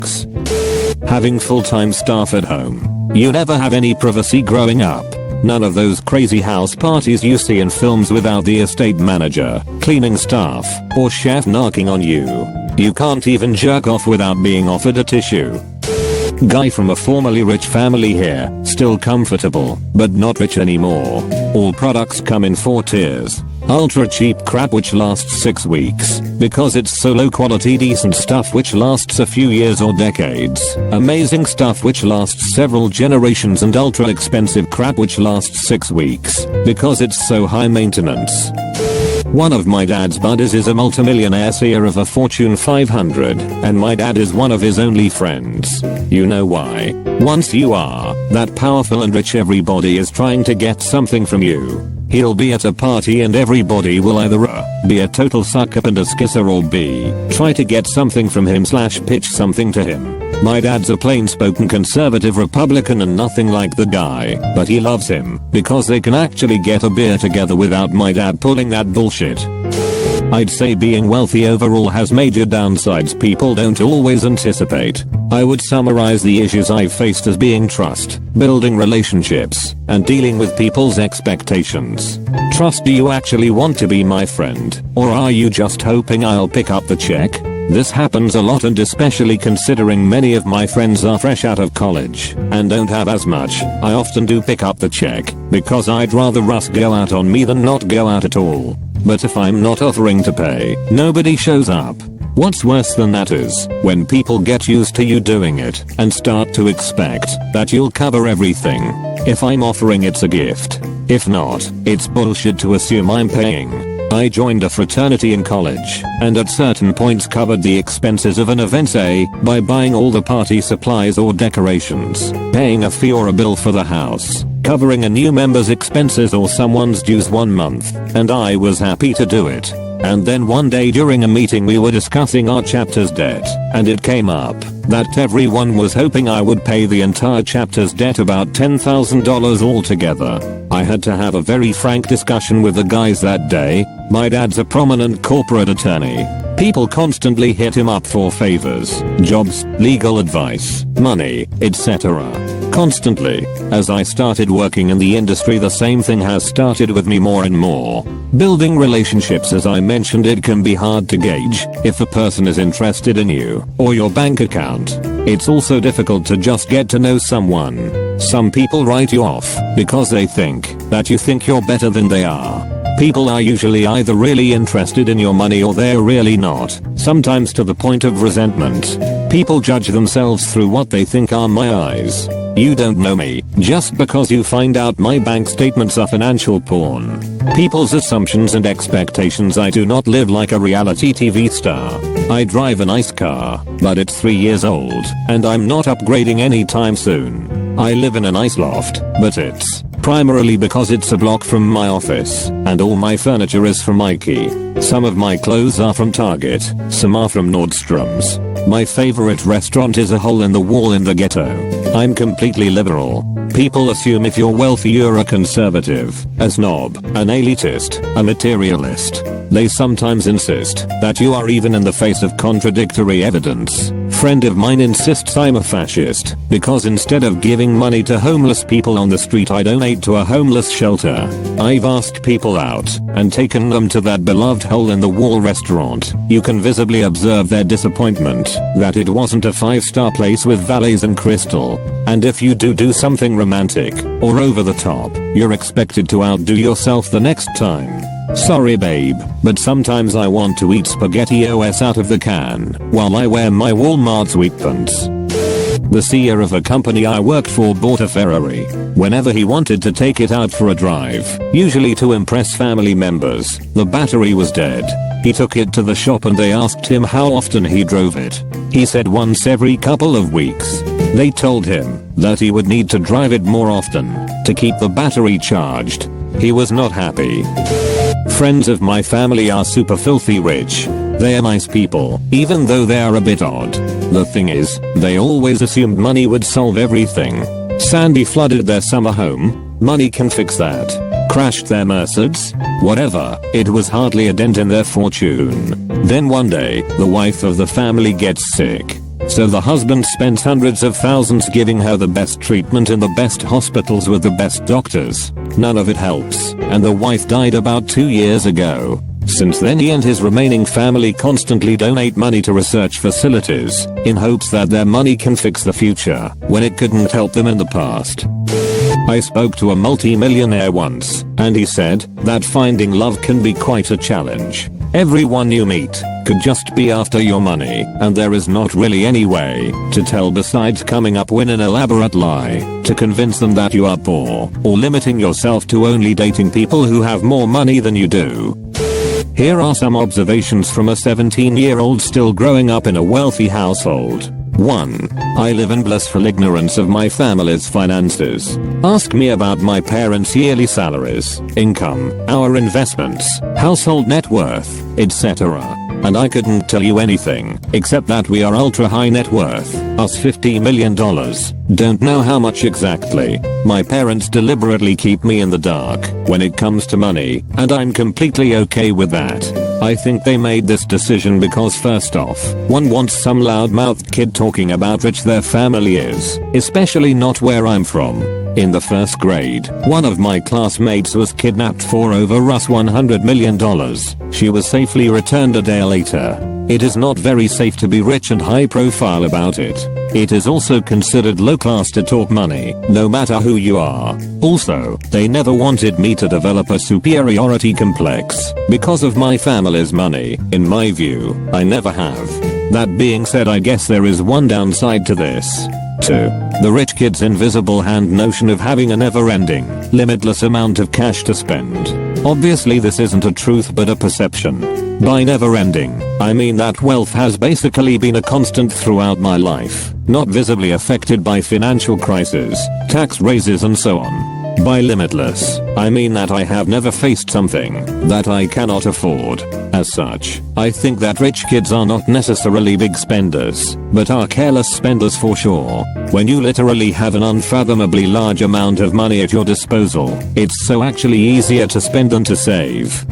perks. Having full-time staff at home. You never have any privacy growing up. None of those crazy house parties you see in films without the estate manager, cleaning staff, or chef knocking on you. You can't even jerk off without being offered a tissue. Guy from a formerly rich family here, still comfortable, but not rich anymore. All products come in 4 tiers. Ultra cheap crap which lasts 6 weeks, because it's so low quality. Decent stuff which lasts a few years or decades. Amazing stuff which lasts several generations, and ultra expensive crap which lasts 6 weeks, because it's so high maintenance. One of my dad's buddies is a multimillionaire CEO of a Fortune 500, and my dad is one of his only friends. You know why? Once you are that powerful and rich, everybody is trying to get something from you. He'll be at a party and everybody will either A, be a total suck up and a skisser, or B, try to get something from him / pitch something to him. My dad's a plain-spoken conservative Republican and nothing like the guy, but he loves him because they can actually get a beer together without my dad pulling that bullshit. I'd say being wealthy overall has major downsides people don't always anticipate. I would summarize the issues I've faced as being trust, building relationships, and dealing with people's expectations. Trust: do you actually want to be my friend, or are you just hoping I'll pick up the check? This happens a lot, and especially considering many of my friends are fresh out of college and don't have as much, I often do pick up the check, because I'd rather us go out on me than not go out at all. But if I'm not offering to pay, nobody shows up. What's worse than that is when people get used to you doing it and start to expect that you'll cover everything. If I'm offering, it's a gift. If not, it's bullshit to assume I'm paying. I joined a fraternity in college, and at certain points covered the expenses of an event, say, by buying all the party supplies or decorations, paying a fee or a bill for the house, covering a new member's expenses or someone's dues 1 month, and I was happy to do it. And then one day during a meeting we were discussing our chapter's debt, and it came up that everyone was hoping I would pay the entire chapter's debt, about $10,000 altogether. I had to have a very frank discussion with the guys that day. My dad's a prominent corporate attorney. People constantly hit him up for favors, jobs, legal advice, money, etc. Constantly. As I started working in the industry, the same thing has started with me more and more. Building relationships, as I mentioned, it can be hard to gauge if a person is interested in you or your bank account. It's also difficult to just get to know someone. Some people write you off because they think that you think you're better than they are. People are usually either really interested in your money or they're really not, sometimes to the point of resentment. People judge themselves through what they think are my eyes. You don't know me just because you find out my bank statements are financial porn. People's assumptions and expectations. I do not live like a reality TV star. I drive a nice car, but it's 3 years old, and I'm not upgrading anytime soon. I live in a nice loft, but it's primarily because it's a block from my office, and all my furniture is from IKEA. Some of my clothes are from Target, some are from Nordstrom's. My favorite restaurant is a hole in the wall in the ghetto. I'm completely liberal. People assume if you're wealthy you're a conservative, a snob, an elitist, a materialist. They sometimes insist that you are, even in the face of contradictory evidence. Friend of mine insists I'm a fascist because instead of giving money to homeless people on the street I donate to a homeless shelter. I've asked people out and taken them to that beloved hole in the wall restaurant. You can visibly observe their disappointment that it wasn't a 5-star place with valets and crystal. And if you do something romantic or over the top, you're expected to outdo yourself the next time. Sorry babe, but sometimes I want to eat SpaghettiOs out of the can while I wear my Walmart sweatpants. The CEO of a company I worked for bought a Ferrari whenever he wanted to take it out for a drive, usually to impress family members. The battery was dead. He took it to the shop and they asked him how often he drove it. He said once every couple of weeks. They told him that he would need to drive it more often to keep the battery charged. He was not happy. Friends of my family are super filthy rich. They are nice people, even though they are a bit odd. The thing is, they always assumed money would solve everything. Sandy flooded their summer home. Money can fix that. Crashed their Mercedes. Whatever, it was hardly a dent in their fortune. Then one day, the wife of the family gets sick. So the husband spent hundreds of thousands giving her the best treatment in the best hospitals with the best doctors. None of it helps, and the wife died about 2 years ago. Since then he and his remaining family constantly donate money to research facilities, in hopes that their money can fix the future, when it couldn't help them in the past. I spoke to a multi-millionaire once, and he said that finding love can be quite a challenge. Everyone you meet could just be after your money, and there is not really any way to tell besides coming up with an elaborate lie to convince them that you are poor, or limiting yourself to only dating people who have more money than you do. Here are some observations from a 17-year-old still growing up in a wealthy household. 1. I live in blissful ignorance of my family's finances. Ask me about my parents' yearly salaries, income, our investments, household net worth, etc. And I couldn't tell you anything, except that we are ultra high net worth, us $50 million. Don't know how much exactly. My parents deliberately keep me in the dark when it comes to money, and I'm completely okay with that. I think they made this decision because first off, one wants some loudmouthed kid talking about rich their family is, especially not where I'm from. In the 1st grade, one of my classmates was kidnapped for over $100 million. She was safely returned a day later. It is not very safe to be rich and high profile about it. It is also considered low class to talk money, no matter who you are. Also, they never wanted me to develop a superiority complex because of my family's money. In my view, I never have. That being said, I guess there is one downside to this. 2. The rich kid's invisible hand notion of having a never-ending, limitless amount of cash to spend. Obviously this isn't a truth but a perception. By never-ending, I mean that wealth has basically been a constant throughout my life, not visibly affected by financial crises, tax raises and so on. By limitless, I mean that I have never faced something that I cannot afford. As such, I think that rich kids are not necessarily big spenders, but are careless spenders for sure. When you literally have an unfathomably large amount of money at your disposal, it's so actually easier to spend than to save.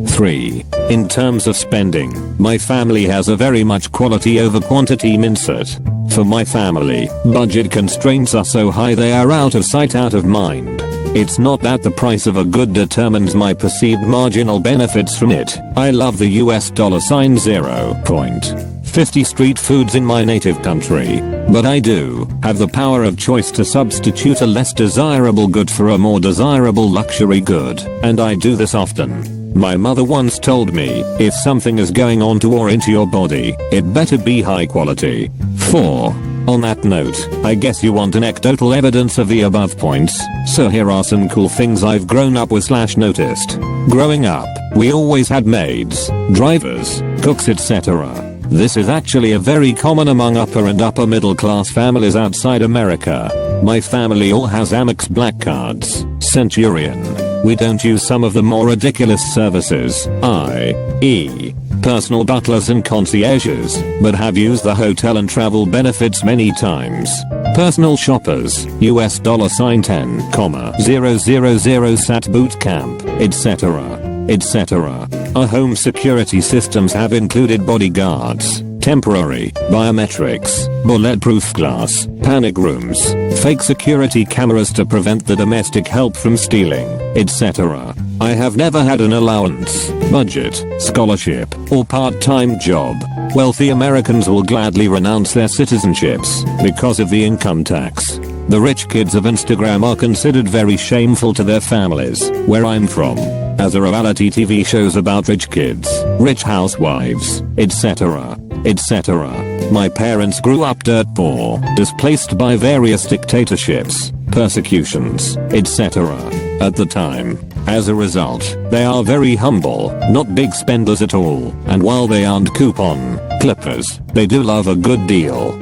3. In terms of spending, my family has a very much quality over quantity mindset. For my family, budget constraints are so high they are out of sight out of mind. It's not that the price of a good determines my perceived marginal benefits from it. I love the US $0.50 street foods in my native country, but I do have the power of choice to substitute a less desirable good for a more desirable luxury good, and I do this often. My mother once told me, if something is going on to or into your body, it better be high quality. 4. On that note, I guess you want anecdotal evidence of the above points, so here are some cool things I've grown up with / noticed. Growing up, we always had maids, drivers, cooks, etc. This is actually a very common among upper and upper middle class families outside America. My family all has Amex Black Cards, Centurion. We don't use some of the more ridiculous services, i.e. personal butlers and concierges, but have used the hotel and travel benefits many times. Personal shoppers, US $10,000 SAT boot camp, etc. etc. Our home security systems have included bodyguards, temporary, biometrics, bulletproof glass, panic rooms, fake security cameras to prevent the domestic help from stealing, etc. I have never had an allowance, budget, scholarship, or part-time job. Wealthy Americans will gladly renounce their citizenships because of the income tax. The rich kids of Instagram are considered very shameful to their families, where I'm from, as a reality TV shows about rich kids, rich housewives, etc. etc. My parents grew up dirt poor, displaced by various dictatorships, persecutions, etc. at the time. As a result, they are very humble, not big spenders at all, and while they aren't coupon clippers, they do love a good deal.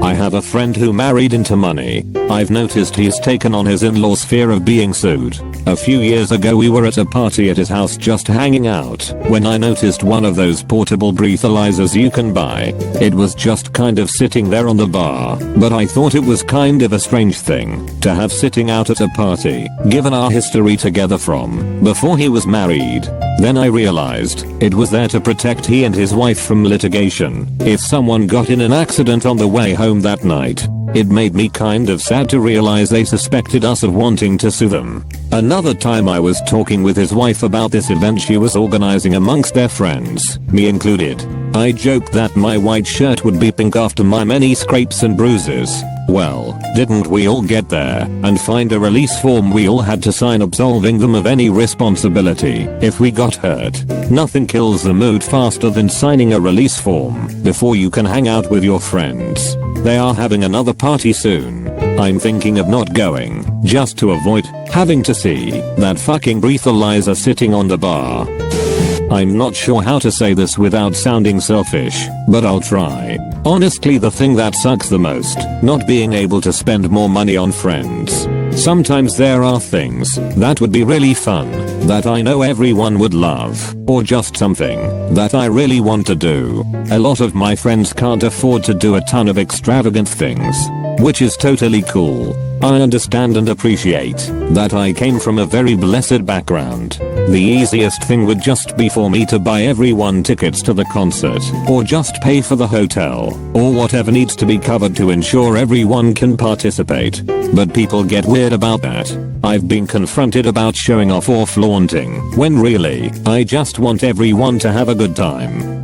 I have a friend who married into money. I've noticed he's taken on his in-laws' fear of being sued. A few years ago we were at a party at his house just hanging out, when I noticed one of those portable breathalyzers you can buy. It was just kind of sitting there on the bar, but I thought it was kind of a strange thing to have sitting out at a party, given our history together from before he was married. Then I realized it was there to protect he and his wife from litigation if someone got in an accident on the way home that night. It made me kind of sad to realize they suspected us of wanting to sue them. Another time I was talking with his wife about this event she was organizing amongst their friends, me included. I joked that my white shirt would be pink after my many scrapes and bruises. Well, didn't we all get there and find a release form we all had to sign absolving them of any responsibility if we got hurt? Nothing kills the mood faster than signing a release form before you can hang out with your friends. They are having another party soon. I'm thinking of not going, just to avoid having to see that fucking breathalyzer sitting on the bar. I'm not sure how to say this without sounding selfish, but I'll try. Honestly, the thing that sucks the most, not being able to spend more money on friends. Sometimes there are things that would be really fun, that I know everyone would love, or just something that I really want to do. A lot of my friends can't afford to do a ton of extravagant things, which is totally cool. I understand and appreciate that I came from a very blessed background. The easiest thing would just be for me to buy everyone tickets to the concert, or just pay for the hotel, or whatever needs to be covered to ensure everyone can participate. But people get weird about that. I've been confronted about showing off or flaunting, when really, I just want everyone to have a good time.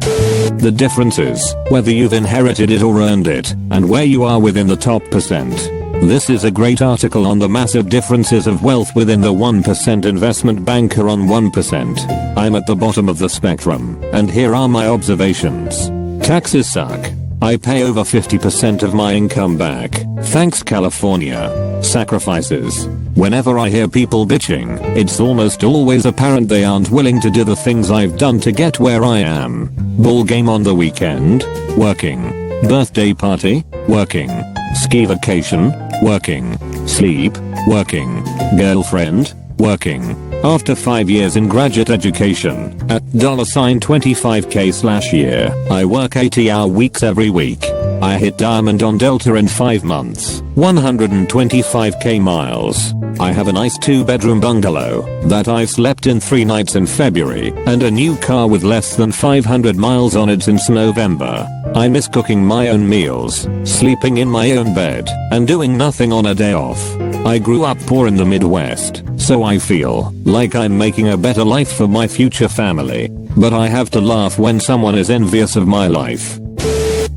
The difference is whether you've inherited it or earned it, and where you are within the top percent. This is a great article on the massive differences of wealth within the 1% investment banker on 1%. I'm at the bottom of the spectrum, and here are my observations. Taxes suck. I pay over 50% of my income back. Thanks California. Sacrifices. Whenever I hear people bitching, it's almost always apparent they aren't willing to do the things I've done to get where I am. Ball game on the weekend? Working. Birthday party? Working. Ski vacation? Working. Sleep? Working. Girlfriend? Working. After 5 years in graduate education, at $25k/year, I work 80-hour weeks every week. I hit diamond on Delta in 5 months, 125k miles. I have a nice 2-bedroom bungalow that I've slept in 3 nights in February, and a new car with less than 500 miles on it since November. I miss cooking my own meals, sleeping in my own bed, and doing nothing on a day off. I grew up poor in the Midwest, so I feel like I'm making a better life for my future family. But I have to laugh when someone is envious of my life.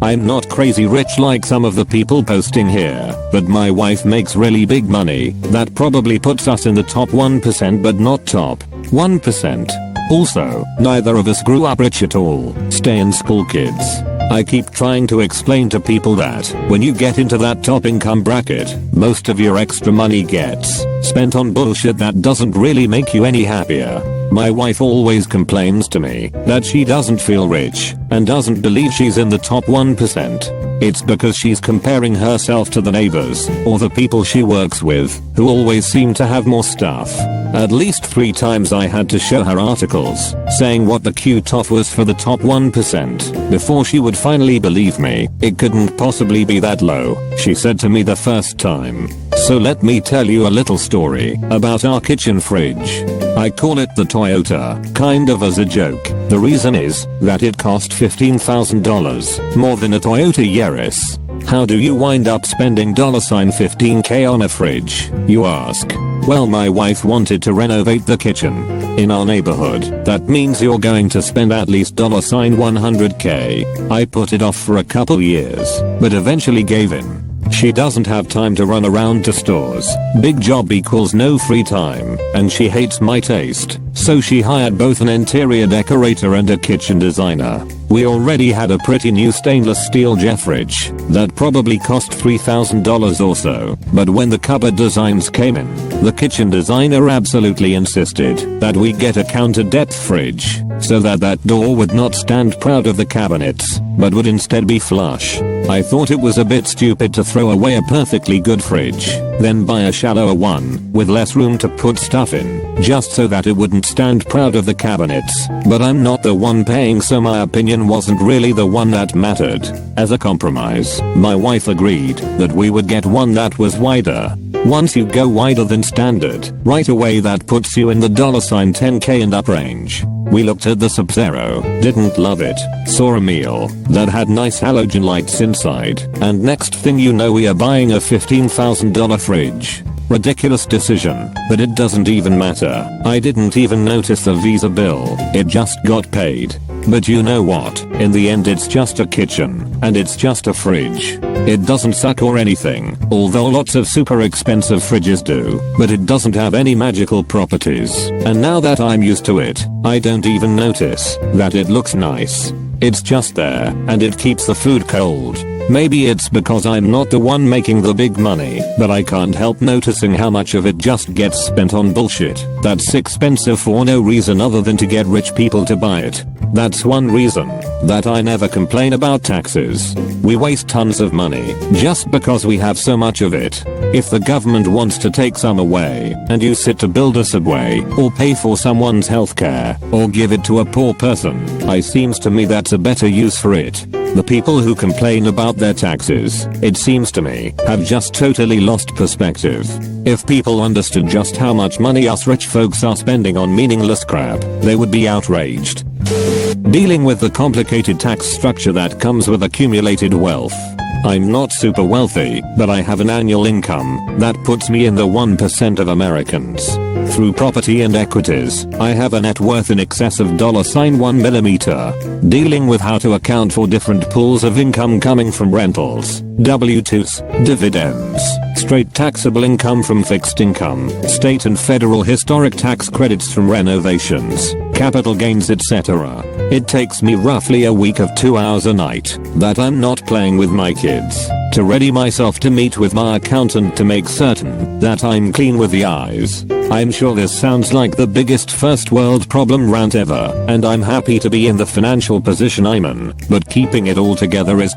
I'm not crazy rich like some of the people posting here, but my wife makes really big money that probably puts us in the top 1% but not top 1%. Also, neither of us grew up rich at all, stay in school kids. I keep trying to explain to people that when you get into that top income bracket, most of your extra money gets spent on bullshit that doesn't really make you any happier. My wife always complains to me that she doesn't feel rich and doesn't believe she's in the top 1%. It's because she's comparing herself to the neighbors or the people she works with, who always seem to have more stuff. At least 3 times I had to show her articles saying what the cutoff was for the top 1% before she would finally believe me. It couldn't possibly be that low, she said to me the first time. So let me tell you a little story about our kitchen fridge. I call it the Toyota, kind of as a joke. The reason is that it cost $15,000, more than a Toyota Yaris. How do you wind up spending $15k on a fridge, you ask? Well, my wife wanted to renovate the kitchen in our neighborhood. That means you're going to spend at least $100k. I put it off for a couple years, but eventually gave in. She doesn't have time to run around to stores. Big job equals no free time, and she hates my taste. So she hired both an interior decorator and a kitchen designer. We already had a pretty new stainless steel Jeff fridge that probably cost $3,000 or so, but when the cupboard designs came in, the kitchen designer absolutely insisted that we get a counter depth fridge, so that door would not stand proud of the cabinets, but would instead be flush. I thought it was a bit stupid to throw away a perfectly good fridge, then buy a shallower one with less room to put stuff in, just so that it wouldn't stand proud of the cabinets. But I'm not the one paying, so my opinion wasn't really the one that mattered. As a compromise, my wife agreed that we would get one that was wider. Once you go wider than standard, right away that puts you in the $10k and up range. We looked at the Sub-Zero, didn't love it, saw a meal that had nice halogen lights inside, and next thing you know we are buying a $15,000 fridge. Ridiculous decision, but it doesn't even matter. I didn't even notice the Visa bill, it just got paid. But you know what, in the end it's just a kitchen, and it's just a fridge. It doesn't suck or anything, although lots of super expensive fridges do, but it doesn't have any magical properties. And now that I'm used to it, I don't even notice that it looks nice. It's just there, and it keeps the food cold. Maybe it's because I'm not the one making the big money, but I can't help noticing how much of it just gets spent on bullshit that's expensive for no reason other than to get rich people to buy it. That's one reason that I never complain about taxes. We waste tons of money just because we have so much of it. If the government wants to take some away and use it to build a subway or pay for someone's healthcare or give it to a poor person, it seems to me that's a better use for it. The people who complain about their taxes, it seems to me, have just totally lost perspective. If people understood just how much money us rich folks are spending on meaningless crap, they would be outraged. Dealing with the complicated tax structure that comes with accumulated wealth. I'm not super wealthy, but I have an annual income that puts me in the 1% of Americans. Through property and equities, I have a net worth in excess of $1 millimeter. Dealing with how to account for different pools of income coming from rentals, W-2s, dividends, straight taxable income from fixed income, state and federal historic tax credits from renovations, capital gains, etc. It takes me roughly a week of 2 hours a night that I'm not playing with my kids to ready myself to meet with my accountant to make certain that I'm clean with the eyes. I'm sure this sounds like the biggest first world problem rant ever, and I'm happy to be in the financial position I'm in, but keeping it all together is